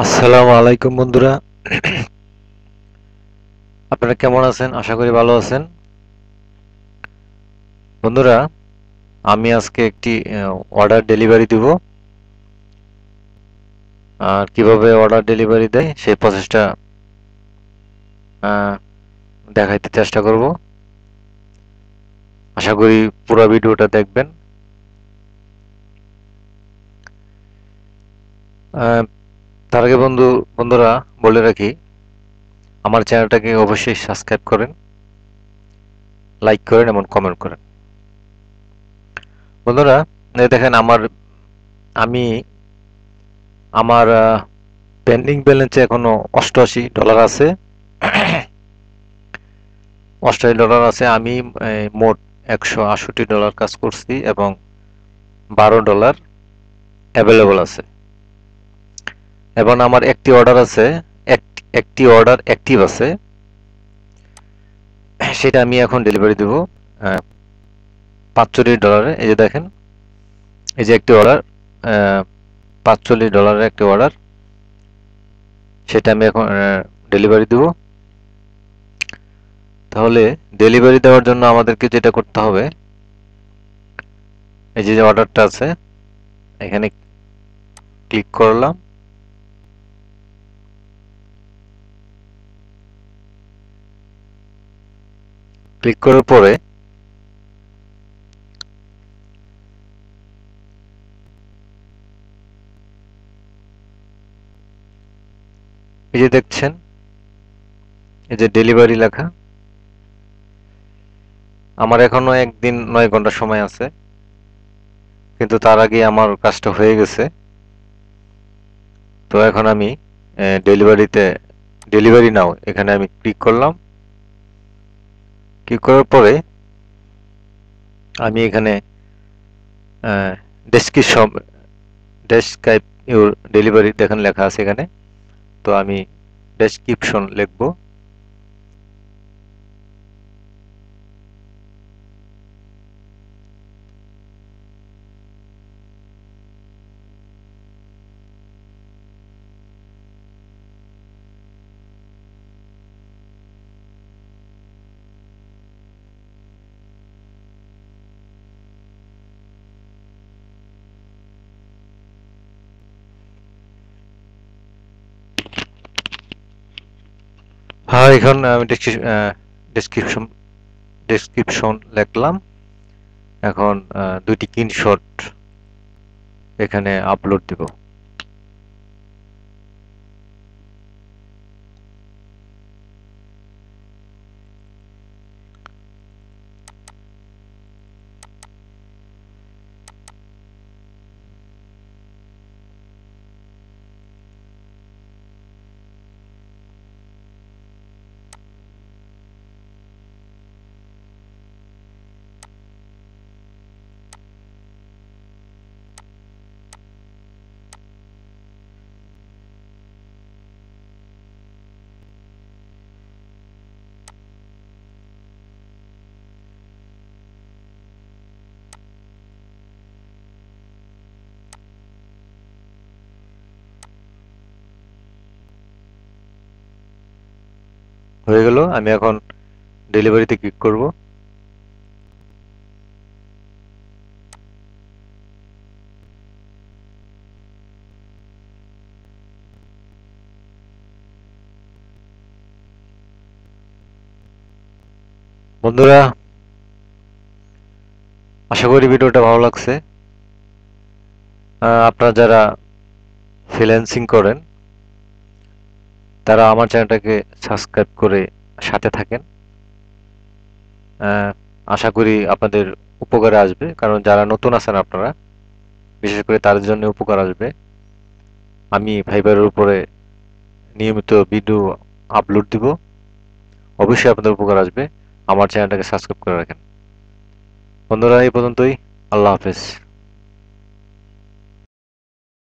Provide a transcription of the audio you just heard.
আসসালামু আলাইকুম বন্ধুরা। আপনারা কেমন আছেন? আশা করি ভালো আছেন। বন্ধুরা, আমি আজকে একটি অর্ডার ডেলিভারি দিব। আর কিভাবে অর্ডার ডেলিভারি দেয় সেই প্রসেসটা আহ, দেখাইতে চেষ্টা করব। আশা করি পুরো ভিডিওটা দেখবেন। আহ, তার আগে বন্ধুরা বলে রাখি, আমার চ্যানেলটাকে অবশ্যই সাবস্ক্রাইব করেন, লাইক করেন এবং কমেন্ট করেন। বন্ধুরা, এই দেখেন আমি আমার পেন্ডিং ব্যালেন্সে এখনো $88 আছে। $88 আছে। আমি মোট $168 কাজ করছি এবং $12 অ্যাভেলেবল আছে। এবং আমার একটি অর্ডার আছে, একটি অর্ডার অ্যাক্টিভ আছে, সেটা আমি এখন ডেলিভারি দেব $45। এই যে দেখেন, এই যে একটি অর্ডার, $45 একটি অর্ডার, সেটা আমি এখন ডেলিভারি দেব। তাহলে ডেলিভারি দেওয়ার জন্য আমাদেরকে যেটা করতে হবে, এই যে অর্ডারটা আছে এখানে ক্লিক করলাম। ক্লিক করার পরে এই যে দেখছেন, এই যে ডেলিভারি লেখা। আমার এখনো 1 দিন 9 ঘন্টা সময় আছে, কিন্তু তার আগে আমার কাজটা হয়ে গেছে। তো এখন আমি ডেলিভারি নাও এখানে আমি ক্লিক করলাম। ক্লিক করার পরে আমি এখানে ডেসক্রিপশন ডেসক্রাইব ইউর ডেলিভারি দেখেন লেখা আছে এখানে। তো আমি ডেসক্রিপশন লিখবো। হ্যাঁ, এখন আমি ডেসক্রিপশন ডেসক্রিপশন লিখলাম। এখন দুইটি স্ক্রিনশট এখানে আপলোড দিব। হয়ে গেল। আমি এখন ডেলিভারিতে ক্লিক করব। বন্ধুরা, আশা করি ভিডিওটা ভালো লাগছে। আপনারা যারা ফ্রিল্যান্সিং করেন তারা আমার চ্যানেলটাকে সাবস্ক্রাইব করে সাথে থাকেন। আহ, আশা করি আপনাদের উপকারে আসবে, কারণ যারা নতুন আছেন আপনারা, বিশেষ করে তাদের জন্য উপকার আসবে। আমি ফাইবারের উপরে নিয়মিত ভিডিও আপলোড দিব, অবশ্যই আপনাদের উপকার আসবে। আমার চ্যানেলটাকে সাবস্ক্রাইব করে রাখেন। বন্ধুরা, এই পর্যন্তই। আল্লাহ হাফেজ।